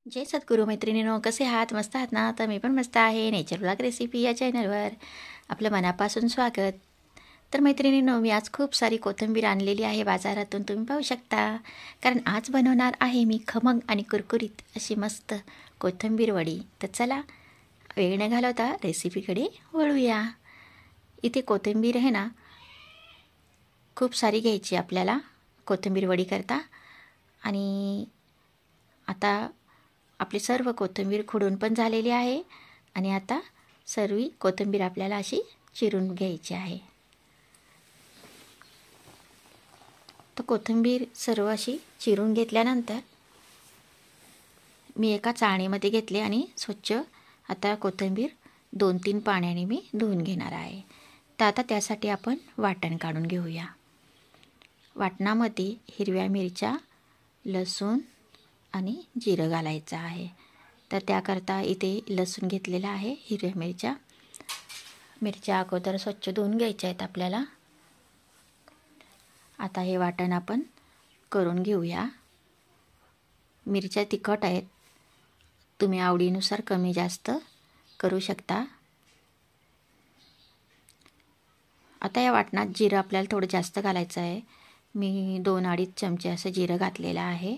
जय सद्गुरू मैत्रिणींनो, कसे आहात? मस्त आहात ना? तर मी पण मस्त आहे. नेचर ब्लॉग रेसिपी या चॅनलवर आपलं मनापासून स्वागत. तर मैत्रिणींनो, मी आज खूप सारी कोथिंबीर आणलेली आहे बाजारातून, तुम्ही पाहू शकता. कारण आज बनवणार आहे मी खमंग आणि कुरकुरीत अशी मस्त कोथिंबीर वडी. तर चला वेळ न घालवता रेसिपीकडे वळूया. इथे कोथिंबीर आहे ना खूप सारी घ्यायची आपल्याला कोथिंबीर वडी करता. आणि आता आपली सर्व कोथिंबीर खुडून पण झालेली आहे आणि आता सर्व कोथिंबीर आपल्याला अशी चिरून घ्यायची आहे. तर कोथिंबीर सर्व अशी चिरून घेतल्यानंतर मी एका चाळणीमध्ये घेतले आणि स्वच्छ आता कोथिंबीर 2-3 पाण्याने मी धुवून घेणार आहे. तर आता त्यासाठी आपण वाटण काढून घेऊया. वाटणामध्ये हिरव्या मिरच्या, लसूण आणि जिरं घालायचं आहे. तर त्याकरता इथे लसूण घेतलेला आहे, हिरव्या मिरच्या अगोदर स्वच्छ धुवून घ्यायच्या आहेत आपल्याला. आता हे वाटण आपण करून घेऊया. मिरच्या तिखट आहेत, तुम्ही आवडीनुसार कमी जास्त करू शकता. आता या वाटणात जिरं आपल्याला थोडं जास्त घालायचं आहे. मी 2-2.5 चमचे असं जिरं घातलेलं आहे.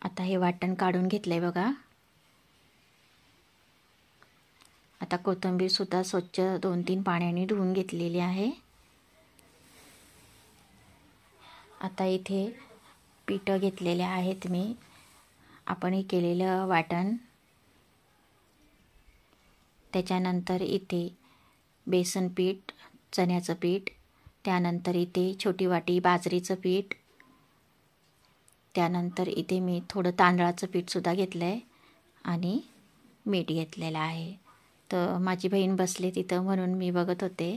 आता हे वाटण काढून घेतलं आहे बघा. आता कोथिंबीरसुद्धा स्वच्छ 2-3 पाण्याने धुवून घेतलेली आहे. आता इथे पिठं घेतलेले आहेत मी, आपण हे केलेलं वाटण. त्याच्यानंतर इथे बेसन पीठ, चण्याचं पीठ, त्यानंतर इथे छोटी वाटी बाजरीचं पीठ, त्यानंतर इथे मी थोडं तांदळाचं पीठसुद्धा घेतलं आहे आणि मीठ घेतलेलं आहे. तर माझी बहीण बसले तिथं म्हणून मी बघत होते.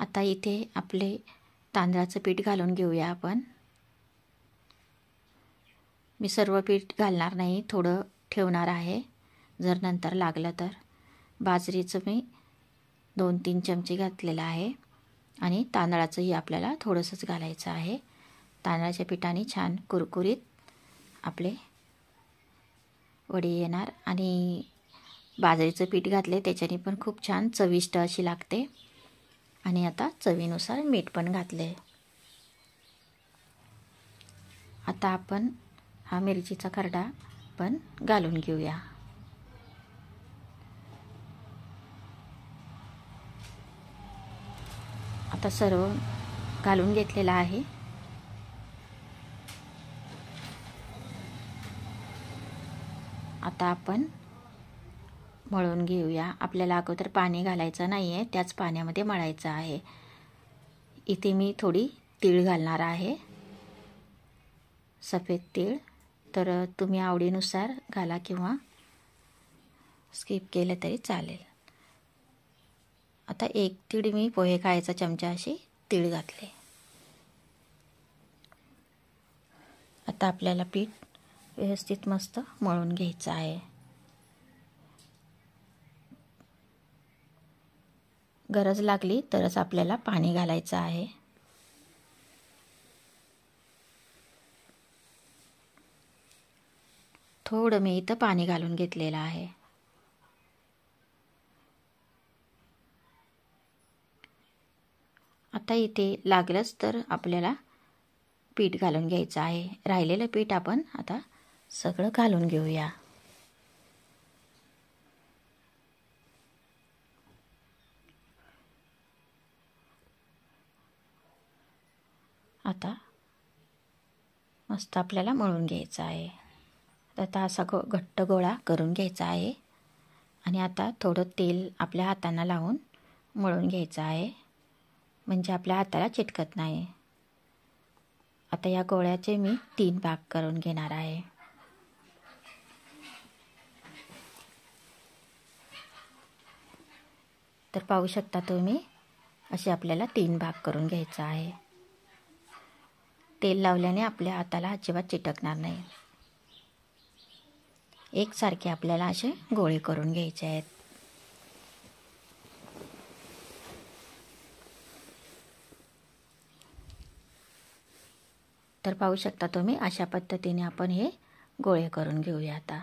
आता इथे आपले तांदळाचं पीठ घालून घेऊया आपण. मी सर्व पीठ घालणार नाही, थोडं ठेवणार आहे जर नंतर लागलं तर. बाजरीचं मी 2-3 चमचे घातलेलं आहे आणि तांदळाचंही आपल्याला थोडंसंच घालायचं आहे. तांदळाच्या पिठाने छान कुरकुरीत आपले वडी येणार. आणि बाजरीचं पीठ घातले त्याच्याने पण खूप छान चविष्ट अशी लागते. आणि आता चवीनुसार मीठ पण घातले. आता आपण हा मिरचीचा खरडा पण घालून घेऊया. आता सर्व घालून घेतलेला आहे. आता आपण मळून घेऊया. आपल्याला अगोदर पाणी घालायचं नाही आहे, त्याच पाण्यामध्ये मळायचं आहे. इथे मी थोडी तीळ घालणार आहे, सफेद तीळ. तर तुम्ही आवडीनुसार घाला किंवा स्किप केलं तरी चालेल. आता 1 तीळ मी पोहे खायचा चमचा अशी तीळ घातले. आता आपल्याला पीठ व्यवस्थित मस्त मळून घ्यायचं आहे. गरज लागली तरच आपल्याला पाणी घालायचं आहे. थोडं मी इथं पाणी घालून घेतलेलं आहे. आता इथे लागलंच तर आपल्याला पीठ घालून घ्यायचं आहे. राहिलेलं पीठ आपण आता सगळं घालून घेऊया. आता मस्त आपल्याला मळून घ्यायचं आहे. आता असा घट्ट गोळा करून घ्यायचा आहे आणि आता थोडं तेल आपल्या हातांना लावून मळून घ्यायचं आहे, म्हणजे आपल्या हाताला चिटकत नाही. आता या गोळ्याचे मी 3 भाग करून घेणार आहे. तर पाहू शकता तुम्ही, असे आपल्याला 3 भाग करून घ्यायचा आहे. तेल लावल्याने आपल्या हाताला अजिबात चिटकणार नाही. एकसारखे आपल्याला असे गोळे करून घ्यायचे आहेत. तर पाहू शकता तुम्ही, अशा पद्धतीने आपण हे गोळे करून घेऊया. आता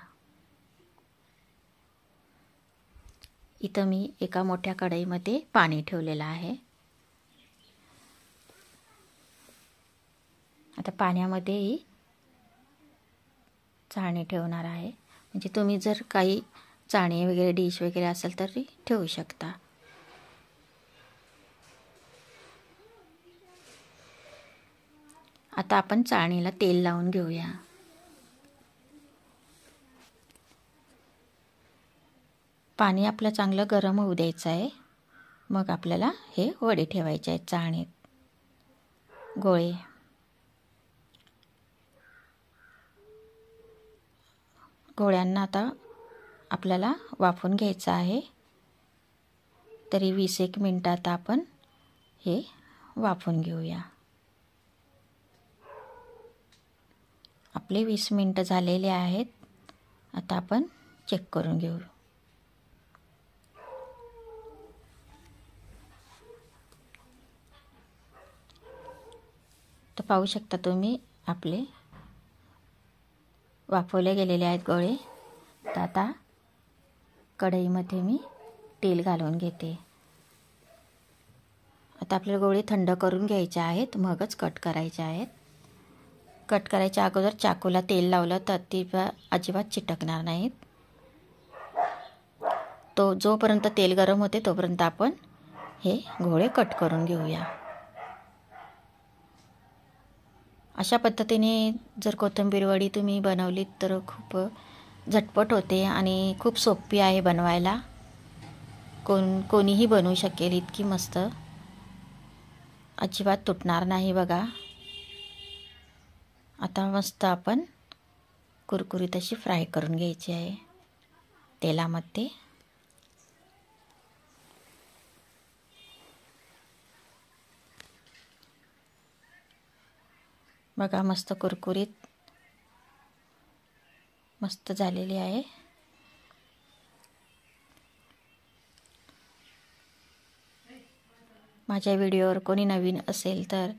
इथं मी एका मोठ्या कढईमध्ये पाणी ठेवलेलं आहे. आता पाण्यामध्येही चाळणी ठेवणार आहे. म्हणजे तुम्ही जर काही चाळणी वगैरे डिश वगैरे असेल तर ठेवू शकता. आता आपण चाळणीला तेल लावून घेऊया. पाणी आपलं चांगलं गरम होऊ द्यायचं आहे. मग आपल्याला हे वडे ठेवायचे आहेत चाळणीत, गोळे. गोळ्यांना आता आपल्याला वाफवून घ्यायचं आहे. तरी 20-1 मिनिटात आपण हे वाफवून घेऊया. आपले 20 मिनिटं झालेले आहेत. आता आपण चेक करून घेऊ. तर पाहू शकता तुम्ही, आपले वाफवले गेलेले आहेत गोळे. तर आता कढईमध्ये मी तेल घालून घेते. आता आपले गोळे थंड करून घ्यायचे आहेत, मगच कट करायचे आहेत. कट करायच्या अगोदर चाकूला तेल लावलं तर ती अजिबात चिटकणार नाहीत. जोपर्यंत तेल गरम होते तोपर्यंत आपण हे गोळे कट करून घेऊया. अशा पद्धतीने जर कोथिंबीर वडी तुम्ही बनवलीत तर खूप झटपट होते आणि खूप सोपी आहे बनवायला. कोणीही बनवू शकेल, इतकी मस्त, अजिबात तुटणार नाही बघा. आता मस्त आपण कुरकुरीत अशी फ्राय करून घ्यायची आहे तेलामध्ये. बघा, मस्त कुरकुरीत मस्त झालेली आहे. माझ्या व्हिडिओवर कोणी नवीन असेल तर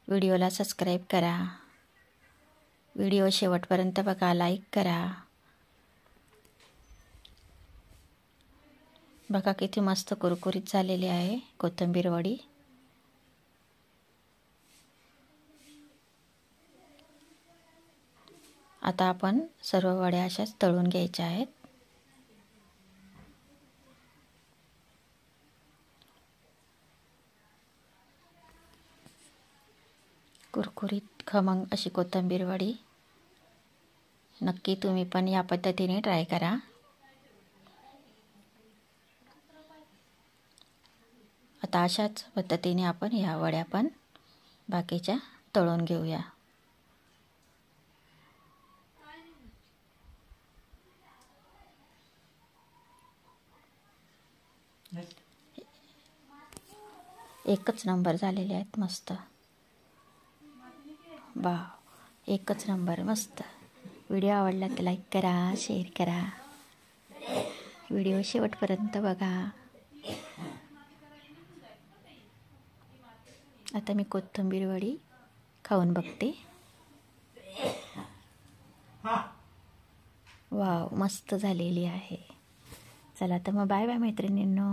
व्हिडिओला सबस्क्राईब करा. व्हिडिओ शेवटपर्यंत बघा, लाईक करा. बघा किती मस्त कुरकुरीत झालेली आहे कोथिंबीर वडी. आता आपण सर्व वड्या अशाच तळून घ्यायच्या आहेत. कुरकुरीत खमंग अशी कोथिंबीर वडी नक्की तुम्ही पण या पद्धतीने ट्राय करा. आता अशाच पद्धतीने आपण ह्या वड्या पण बाकीच्या तळून घेऊया. एकच नंबर झालेले आहेत, मस्त. वाव, एकच नंबर, मस्त. व्हिडिओ आवडला तर लाईक करा, शेअर करा. व्हिडिओ शेवटपर्यंत बघा. आता मी कोथिंबीर वडी खाऊन बघते. वाव, मस्त झालेली आहे. चला तर मग बाय बाय मैत्रिणींनो.